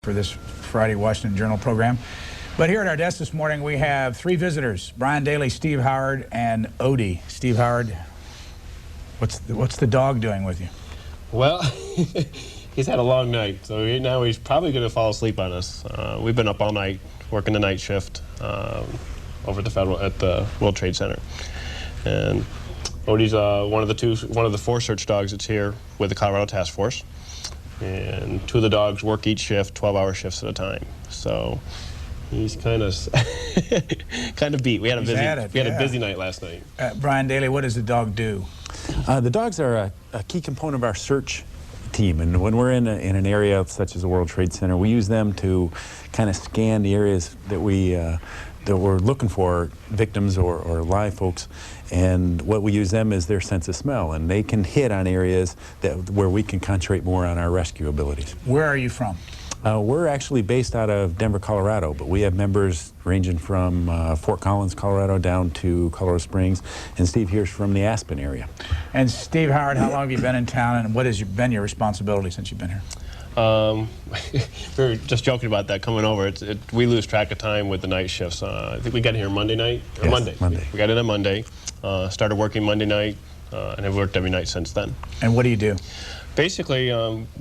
for this Friday Washington Journal program. But here at our desk this morning, we have three visitors: Brian Daly, Steve Howard, and Odie. Steve Howard, what's the dog doing with you? Well, he's had a long night, so now he's probably going to fall asleep on us. We've been up all night working the night shift over at the World Trade Center, and Odie's one of the four search dogs that's here with the Colorado Task Force. And two of the dogs work each shift, 12-hour shifts at a time. So he's kind of beat. We had a busy night last night. Brian Daly, what does the dog do? The dogs are a key component of our search team, and when we're in an area such as the World Trade Center, we use them to kind of scan the areas that we're looking for victims or live folks, and what we use them is their sense of smell, and they can hit on areas where we can concentrate more on our rescue abilities. Where are you from? We're actually based out of Denver, Colorado, but we have members ranging from Fort Collins, Colorado, down to Colorado Springs, and Steve here's from the Aspen area. And Steve Howard, how long have you been in town, and what has been your responsibility since you've been here? We were just joking about that coming over. We lose track of time with the night shifts. I think we got here Monday night? Or yes, Monday. We got in on Monday, started working Monday night, and have worked every night since then. And what do you do? Basically,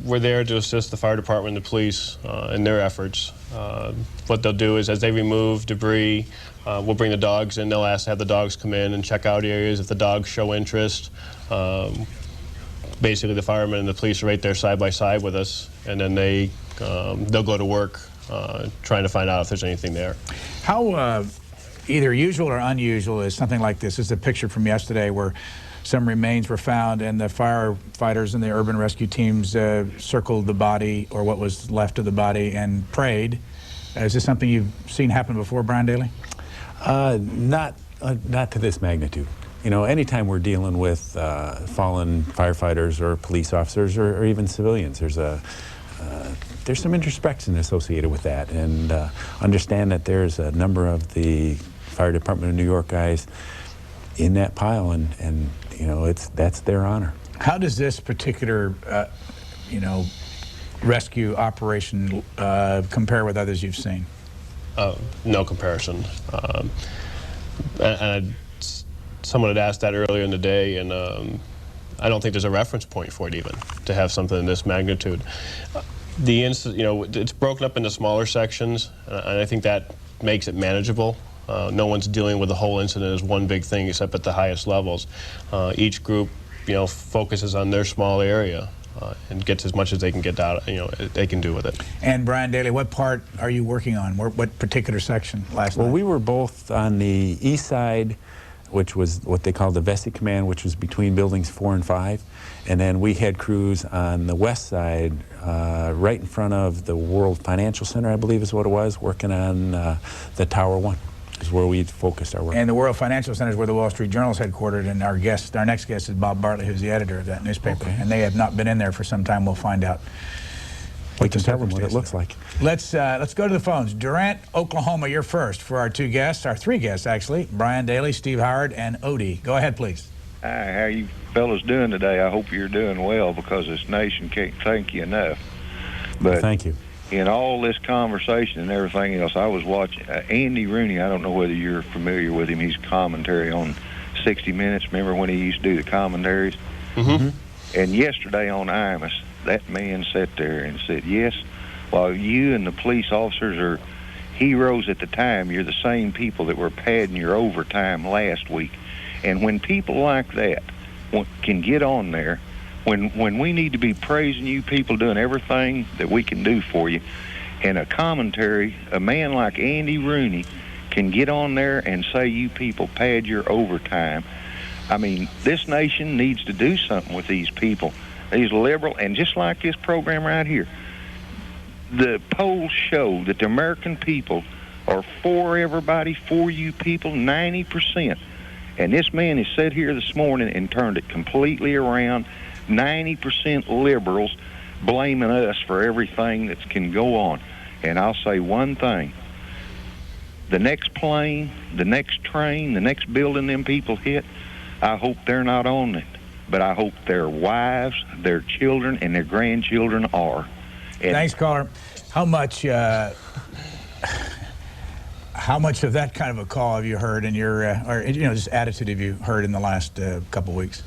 we're there to assist the fire department and the police in their efforts. What they'll do is, as they remove debris, we'll bring the dogs in. They'll ask to have the dogs come in and check out areas. If the dogs show interest, basically the firemen and the police are right there side by side with us, and then they'll go to work trying to find out if there's anything there. How either usual or unusual is something like this? This is a picture from yesterday where some remains were found, and the firefighters and the urban rescue teams circled the body, or what was left of the body, and prayed. Is this something you've seen happen before, Brian Daly? Not to this magnitude. You know, anytime we're dealing with fallen firefighters or police officers or even civilians, there's some introspection associated with that, and understand that there's a number of the Fire Department of New York guys in that pile, and you know, that's their honor. How does this particular rescue operation compare with others you've seen? No comparison. And someone had asked that earlier in the day, and I don't think there's a reference point for it even to have something in this magnitude. It's broken up into smaller sections, and I think that makes it manageable. No one's dealing with the whole incident as one big thing, except at the highest levels. Each group, focuses on their small area and gets as much as they can get out. They can do with it. And Brian Daly, what part are you working on? What particular section last night? Well, we were both on the east side, which was what they called the Vesey Command, which was between buildings 4 and 5. And then we had crews on the west side, right in front of the World Financial Center, I believe is what it was, working on the Tower 1. Is where we focused our work. And the World Financial Center is where the Wall Street Journal is headquartered, and our next guest is Bob Bartlett, who's the editor of that newspaper. Okay. And they have not been in there for some time. We'll find out. We can tell them what it looks like. Let's go to the phones. Durant, Oklahoma, you're first for our three guests actually, Brian Daly, Steve Howard, and Odie. Go ahead, please. Hi, how you fellas doing today? I hope you're doing well, because this nation can't thank you enough. But thank you. In all this conversation and everything else, I was watching Andy Rooney. I don't know whether you're familiar with him. He's commentary on 60 Minutes. Remember when he used to do the commentaries? Mm-hmm. And yesterday on Imus, that man sat there and said, yes, while you and the police officers are heroes at the time, you're the same people that were padding your overtime last week. And when people like that can get on there, when we need to be praising you people, doing everything that we can do for you, and a commentary, a man like Andy Rooney can get on there and say you people pad your overtime. I mean, this nation needs to do something with these people, these liberal, and just like this program right here, the polls show that the American people are for everybody, for you people, 90%. And this man has sat here this morning and turned it completely around. 90% liberals blaming us for everything that can go on. And I'll say one thing. The next plane, the next train, the next building them people hit, I hope they're not on it. But I hope their wives, their children, and their grandchildren are. And thanks, caller. How much of that kind of a call have you heard in your, or just attitude have you heard in the last couple weeks?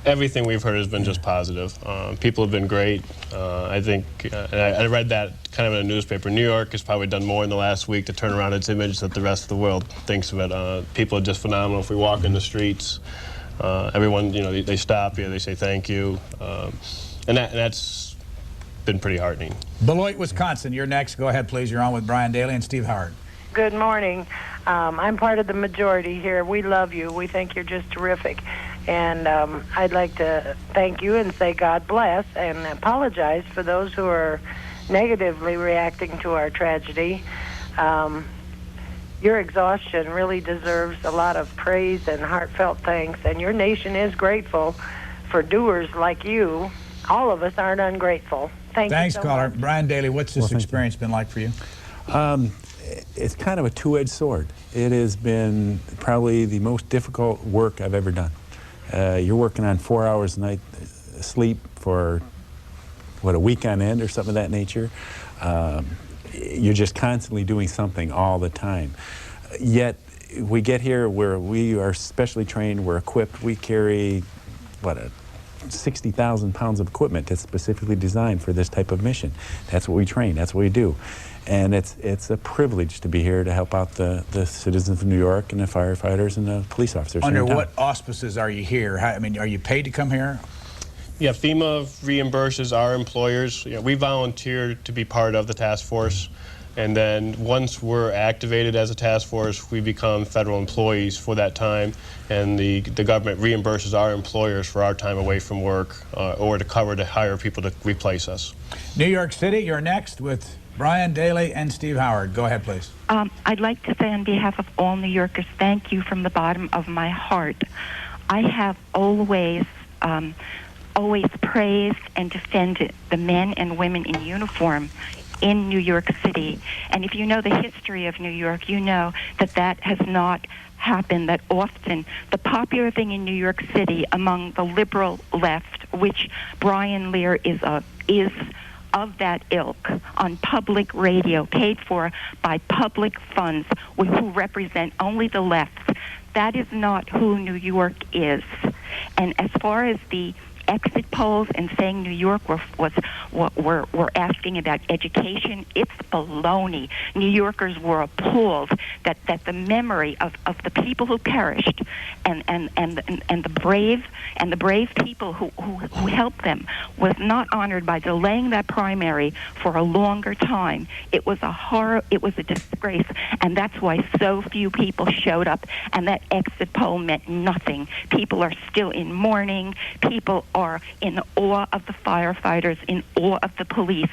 Everything we've heard has been just positive. People have been great. I think, and I read that kind of in a newspaper. New York has probably done more in the last week to turn around its image that the rest of the world thinks of it. People are just phenomenal. If we walk in the streets, everyone, they stop you, they say thank you, and that's been pretty heartening. Beloit, Wisconsin, you're next. Go ahead, please. You're on with Brian Daly and Steve Howard. Good morning. I'm part of the majority here. We love you. We think you're just terrific. And I'd like to thank you and say God bless and apologize for those who are negatively reacting to our tragedy. Your exhaustion really deserves a lot of praise and heartfelt thanks, and your nation is grateful for doers like you. All of us aren't ungrateful. Thanks, you so caller. much. Brian Daly, what's this experience been like for you? It's kind of a two-edged sword. It has been probably the most difficult work I've ever done. You're working on 4 hours a night sleep for, a week on end or something of that nature. You're just constantly doing something all the time. Yet, we get here where we are specially trained, we're equipped, we carry, 60,000 pounds of equipment that's specifically designed for this type of mission. That's what we train, that's what we do. And it's a privilege to be here to help out the citizens of New York and the firefighters and the police officers. Under what auspices are you here? Are you paid to come here? Yeah, FEMA reimburses our employers. We volunteer to be part of the task force, and then once we're activated as a task force, we become federal employees for that time, and the government reimburses our employers for our time away from work or to hire people to replace us. New York City, you're next with Brian Daly and Steve Howard. Go ahead, please. I'd like to say on behalf of all New Yorkers, thank you from the bottom of my heart. I have always praised and defended the men and women in uniform in New York City. And if you know the history of New York, you know that has not happened that often. The popular thing in New York City among the liberal left, which Brian Lear is of that ilk, on public radio, paid for by public funds, who represent only the left. That is not who New York is. And as far as the exit polls and saying New York were asking about education, it's baloney. New Yorkers were appalled that the memory of the people who perished and the brave people who helped them was not honored by delaying that primary for a longer time. It was a horror, it was a disgrace, and that's why so few people showed up, and that exit poll meant nothing. People are still in mourning. People are in awe of the firefighters, in awe of the police,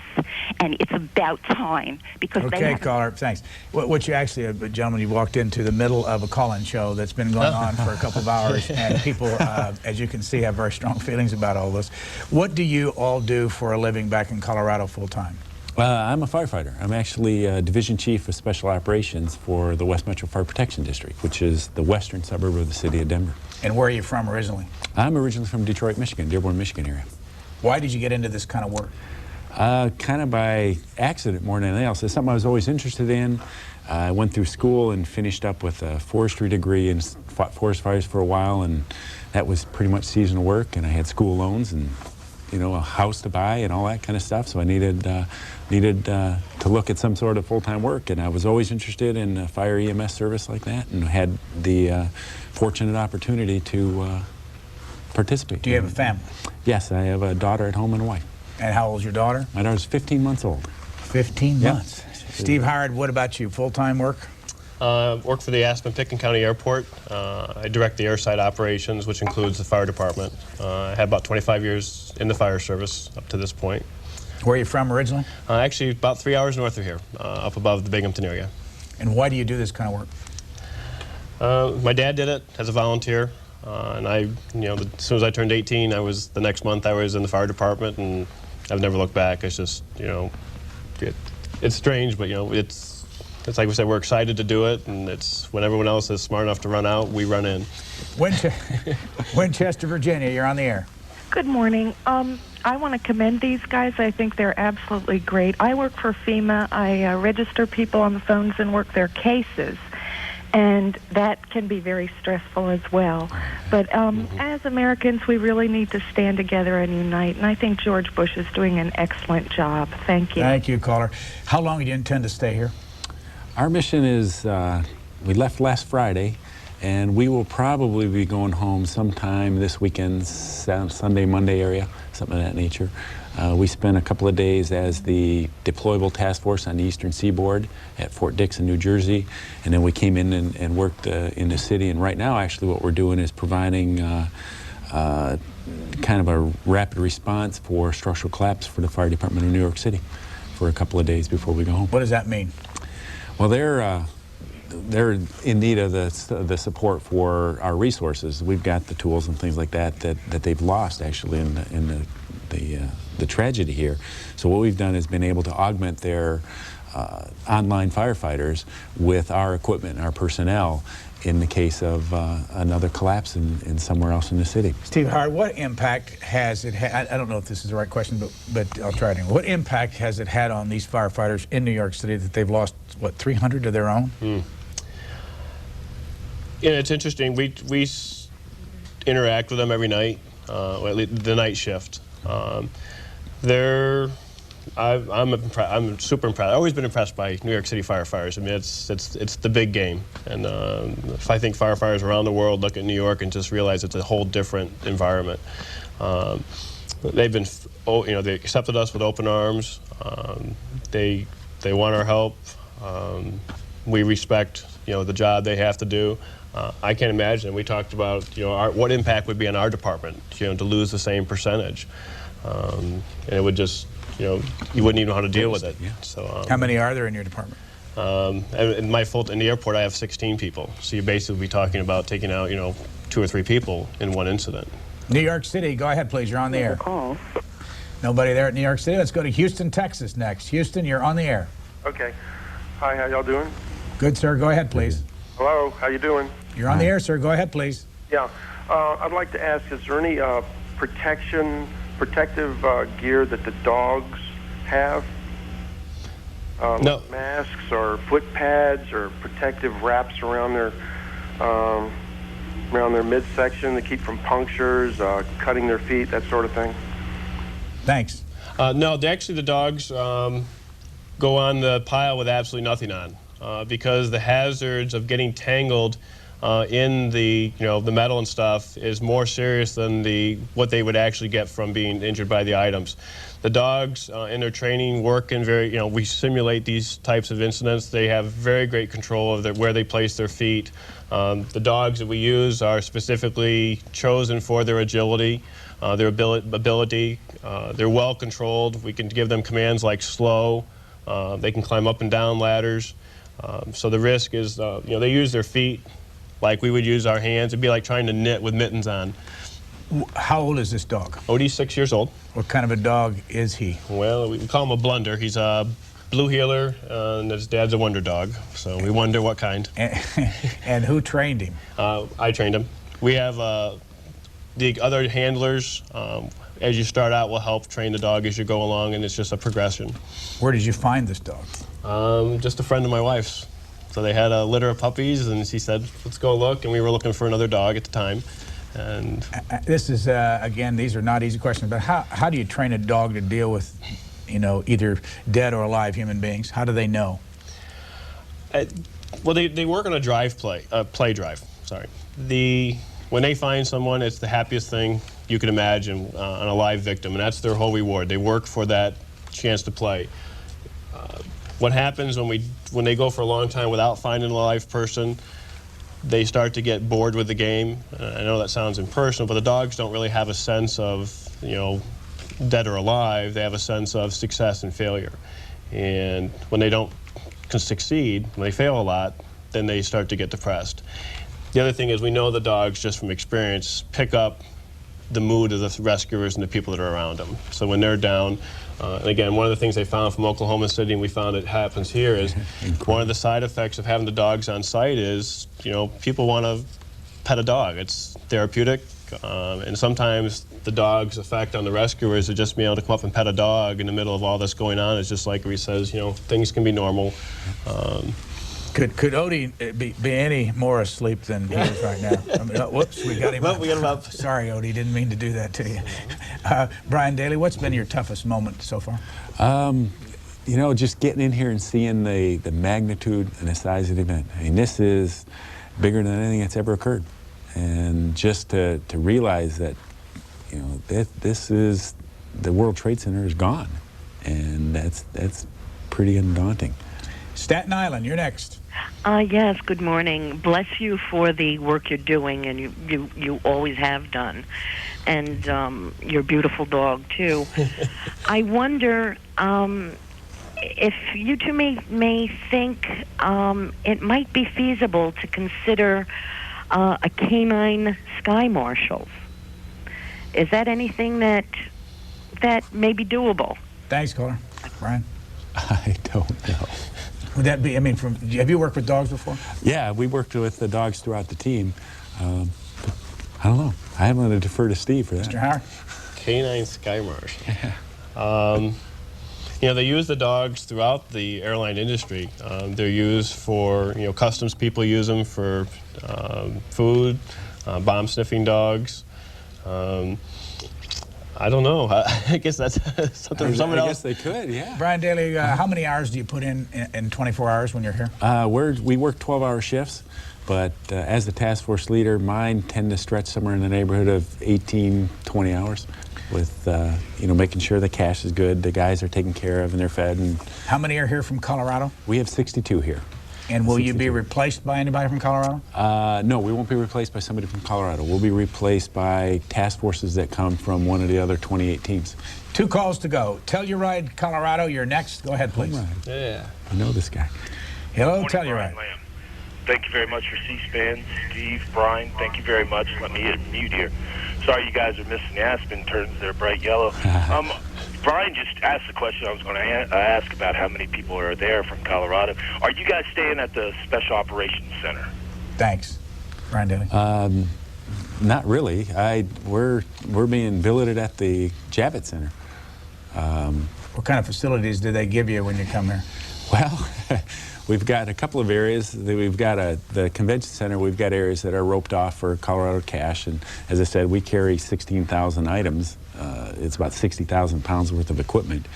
and it's about time because okay, caller, thanks. What you actually, gentlemen, you walked into the middle of a call-in show that's been going on for a couple of hours, and people, as you can see, have very strong feelings about all this. What do you all do for a living back in Colorado full-time? I'm a firefighter. I'm actually Division Chief of Special Operations for the West Metro Fire Protection District, which is the western suburb of the city of Denver. And where are you from originally? I'm originally from Detroit, Michigan, Dearborn, Michigan area. Why did you get into this kind of work? Kind of by accident more than anything else. It's something I was always interested in. I went through school and finished up with a forestry degree and fought forest fires for a while, and that was pretty much seasonal work, and I had school loans and a house to buy and all that kind of stuff, so I needed to look at some sort of full-time work, and I was always interested in a fire EMS service like that, and had the fortunate opportunity to participate. Do you have a family? Yes, I have a daughter at home and a wife. And how old's your daughter? My daughter's 15 months old. 15 months. Steve Howard, what about you? Full-time work? Work for the Aspen-Pitkin County Airport. I direct the airside operations, which includes the fire department. I had about 25 years in the fire service up to this point. Where are you from originally? Actually, about 3 hours north of here, up above the Binghamton area. And why do you do this kind of work? My dad did it as a volunteer, and as soon as I turned 18, the next month I was in the fire department, and I've never looked back. It's just, it's strange, but it's like we said, we're excited to do it, and it's when everyone else is smart enough to run out, we run in. Winchester, Virginia, you're on the air. Good morning. I want to commend these guys. I think they're absolutely great. I work for FEMA. I register people on the phones and work their cases, and that can be very stressful as well. But as Americans, we really need to stand together and unite, and I think George Bush is doing an excellent job. Thank you. Thank you, caller. How long do you intend to stay here? Our mission is, we left last Friday, and we will probably be going home sometime this weekend, Sunday, Monday area, something of that nature. We spent a couple of days as the deployable task force on the eastern seaboard at Fort Dix in New Jersey, and then we came in and worked in the city. And right now, actually, what we're doing is providing kind of a rapid response for structural collapse for the fire department of New York City for a couple of days before we go home. What does that mean? Well, they're in need of the support for our resources. We've got the tools and things like that they've lost actually in the tragedy here. So what we've done is been able to augment their online firefighters with our equipment and our personnel in the case of another collapse in somewhere else in the city. Steve Howard, what impact has it had? I don't know if this is the right question, but I'll try it anyway. What impact has it had on these firefighters in New York City that they've lost, what, 300 of their own? Yeah, it's interesting. We interact with them every night, the night shift. I'm super impressed. I've always been impressed by New York City firefighters. I mean, it's the big game, and if I think firefighters around the world look at New York and just realize it's a whole different environment. They've been, they accepted us with open arms. They want our help. We respect, the job they have to do. I can't imagine. We talked about, what impact would be on our department, to lose the same percentage, and it would just, you wouldn't even know how to deal with it. Yeah. So, How many are there in your department? in the airport, I have 16 people. So you basically be talking about taking out, 2 or 3 people in one incident. New York City, go ahead, please. You're on the air. Nobody there at New York City. Let's go to Houston, Texas next. Houston, you're on the air. Okay. Hi, how y'all doing? Good, sir. Go ahead, please. Hello, how you doing? You're on the air, sir. Go ahead, please. Yeah. I'd like to ask, is there any protective gear that the dogs have? No. Masks or foot pads or protective wraps around their midsection to keep from punctures, cutting their feet, that sort of thing? Thanks. No, actually the dogs go on the pile with absolutely nothing on because the hazards of getting tangled in the the metal and stuff is more serious than what they would actually get from being injured by the items. The dogs in their training work in we simulate these types of incidents. They have very great control of where they place their feet. The dogs that we use are specifically chosen for their agility, their ability. They're well controlled. We can give them commands like slow. They can climb up and down ladders. So the risk is, they use their feet like we would use our hands. It'd be like trying to knit with mittens on. How old is this dog? Odie's 6 years old. What kind of a dog is he? Well, we call him a blunder. He's a blue heeler, and his dad's a wonder dog. So we wonder what kind. And who trained him? I trained him. We have the other handlers, as you start out, will help train the dog as you go along, and it's just a progression. Where did you find this dog? Just a friend of my wife's. So they had a litter of puppies, and she said, let's go look, and we were looking for another dog at the time. And this is, again, these are not easy questions, but how do you train a dog to deal with, either dead or alive human beings? How do they know? Well, they work on a play drive, sorry. When they find someone, it's the happiest thing you could imagine on a live victim, and that's their whole reward. They work for that chance to play. What happens when they go for a long time without finding a live person, they start to get bored with the game. I know that sounds impersonal, but the dogs don't really have a sense of, dead or alive. They have a sense of success and failure. And when they don't succeed, when they fail a lot, then they start to get depressed. The other thing is we know the dogs, just from experience, pick up the mood of the rescuers and the people that are around them. So when they're down, and again, one of the things they found from Oklahoma City, and we found it happens here, is one of the side effects of having the dogs on site is, people want to pet a dog. It's therapeutic, and sometimes the dog's effect on the rescuers to just be able to come up and pet a dog in the middle of all this going on is just like he says, things can be normal. Could Odie be any more asleep than he is right now? I mean, whoops, we got him Well, up. we got him up. Sorry, Odie, didn't mean to do that to you. Brian Daly, what's been your toughest moment so far? Just getting in here and seeing the magnitude and the size of the event. I mean, this is bigger than anything that's ever occurred. And just to realize that, this is, the World Trade Center is gone. And that's pretty undaunting. Staten Island, you're next. Yes, good morning. Bless you for the work you're doing, and you always have done. And your beautiful dog, too. I wonder if you two may think it might be feasible to consider a canine sky marshal. Is that anything that may be doable? Thanks, caller. Brian? I don't know. Would that be, have you worked with dogs before? Yeah, we worked with the dogs throughout the team. I don't know. I'm going to defer to Steve for that. Mr. Howard? Canine Sky Marshal. They use the dogs throughout the airline industry. They're used for, customs people use them for food, bomb sniffing dogs. I don't know. I guess that's something for someone else. I guess they could, yeah. Brian Daly, how many hours do you put in 24 hours when you're here? We work 12-hour shifts, but as the task force leader, mine tend to stretch somewhere in the neighborhood of 18, 20 hours with, making sure the cash is good, the guys are taken care of, and they're fed. And how many are here from Colorado? We have 62 here. And will you be replaced by anybody from Colorado? No, we won't be replaced by somebody from Colorado. We'll be replaced by task forces that come from one of the other 28 teams. 2 calls to go. Telluride, Colorado, you're next. Go ahead, please. Yeah. I know this guy. Hello, Telluride. Thank you very much for C-SPAN. Steve, Brian, thank you very much. Let me hit mute here. Sorry you guys are missing the aspen turns. They're bright yellow. Brian just asked the question I was going to ask about how many people are there from Colorado. Are you guys staying at the Special Operations Center? Thanks. Brian Daly. Not really. We're being billeted at the Javits Center. What kind of facilities do they give you when you come here? Well, we've got a couple of areas. We've got the convention center. We've got areas that are roped off for Colorado cash. And as I said, we carry 16,000 items. It's about 60,000 pounds worth of equipment.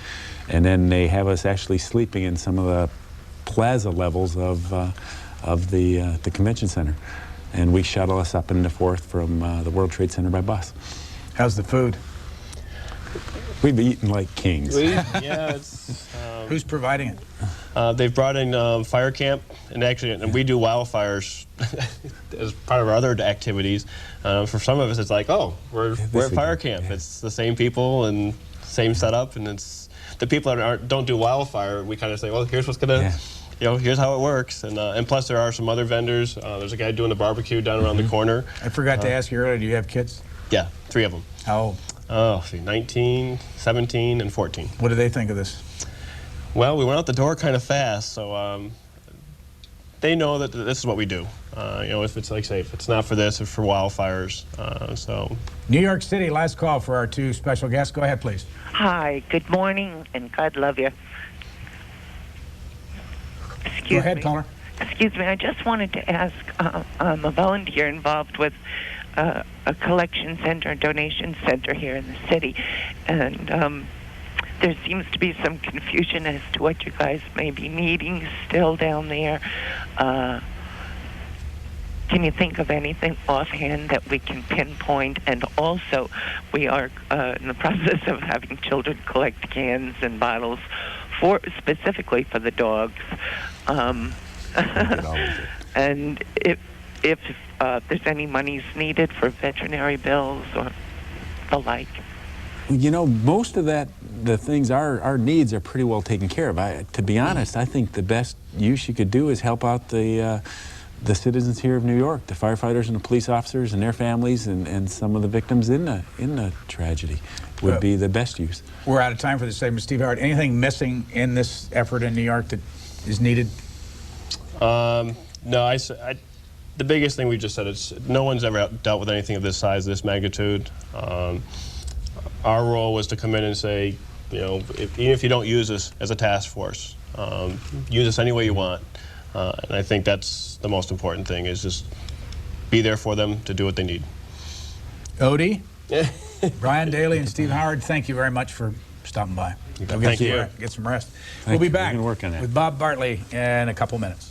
And then they have us actually sleeping in some of the plaza levels of the convention center. And we shuttle us up and forth from the World Trade Center by bus. How's the food? We've eaten like kings. Who's providing it? They've brought in fire camp, and we do wildfires as part of our other activities. For some of us, it's like, oh, we're at fire camp. Yeah. It's the same people and same setup, and it's the people that don't do wildfire. We kind of say, well, here's what's gonna, here's how it works, and plus there are some other vendors. There's a guy doing the barbecue down around the corner. I forgot to ask you earlier. Do you have kids? Yeah, 3 of them. How old? Oh, 19, 17, and 14. What do they think of this? Well, we went out the door kind of fast, so they know that this is what we do. If it's like, say, if it's not for this, it's for wildfires. So. New York City, last call for our 2 special guests. Go ahead, please. Hi, good morning, and God love you. Go ahead, caller. Excuse me, I just wanted to ask, I'm a volunteer involved with a collection center, a donation center here in the city, and there seems to be some confusion as to what you guys may be needing still down there. Can you think of anything offhand that we can pinpoint? And also, we are in the process of having children collect cans and bottles specifically for the dogs. And if there's any monies needed for veterinary bills or the like. Most of the things, our needs are pretty well taken care of. To be honest, I think the best use you could do is help out the citizens here of New York, the firefighters and the police officers and their families and some of the victims in the tragedy would be the best use. We're out of time for this segment. Steve Howard, anything missing in this effort in New York that is needed? No, the biggest thing we just said is no one's ever dealt with anything of this size, this magnitude. our role was to come in and say, you know, even if you don't use us as a task force, use us any way you want. And I think that's the most important thing, is just be there for them to do what they need. Odie, Brian Daly, and Steve Howard, thank you very much for stopping by. Thank you. Get some rest. Thank We'll be you. back We can work on that. with Bob Bartley in a couple minutes.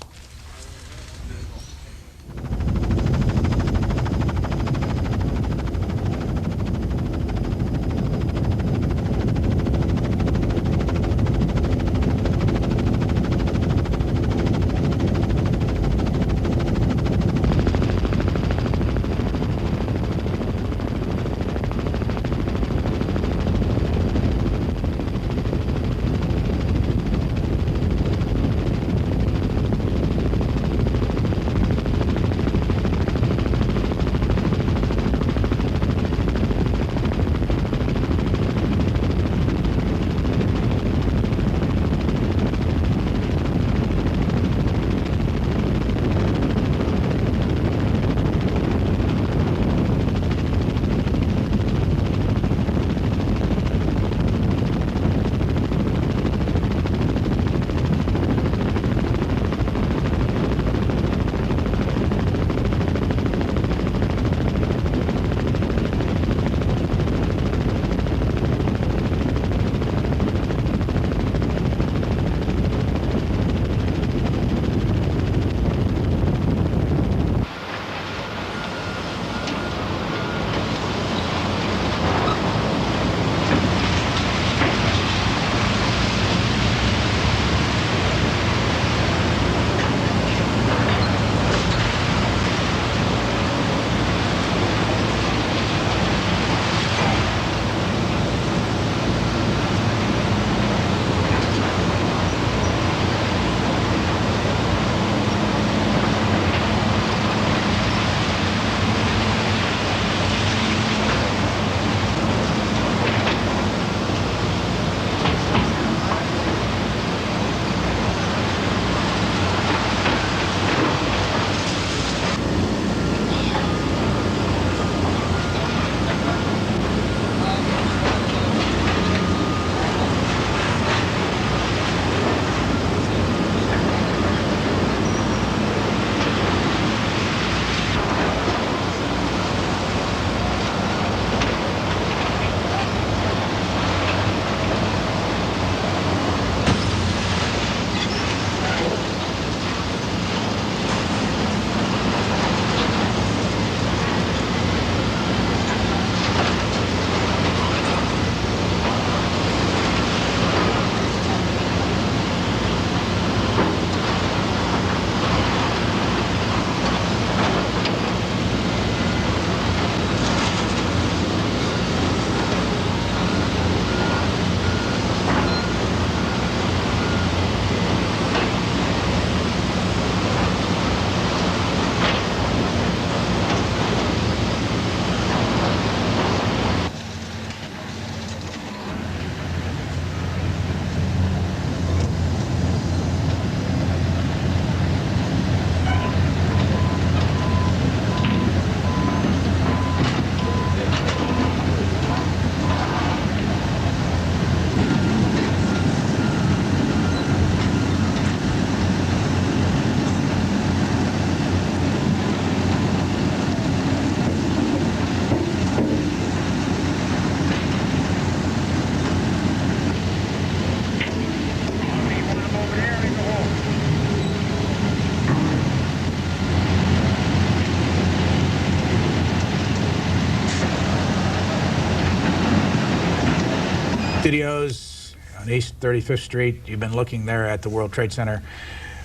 Studios on East 35th Street. You've been looking there at the World Trade Center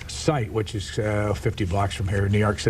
site, which is 50 blocks from here in New York City.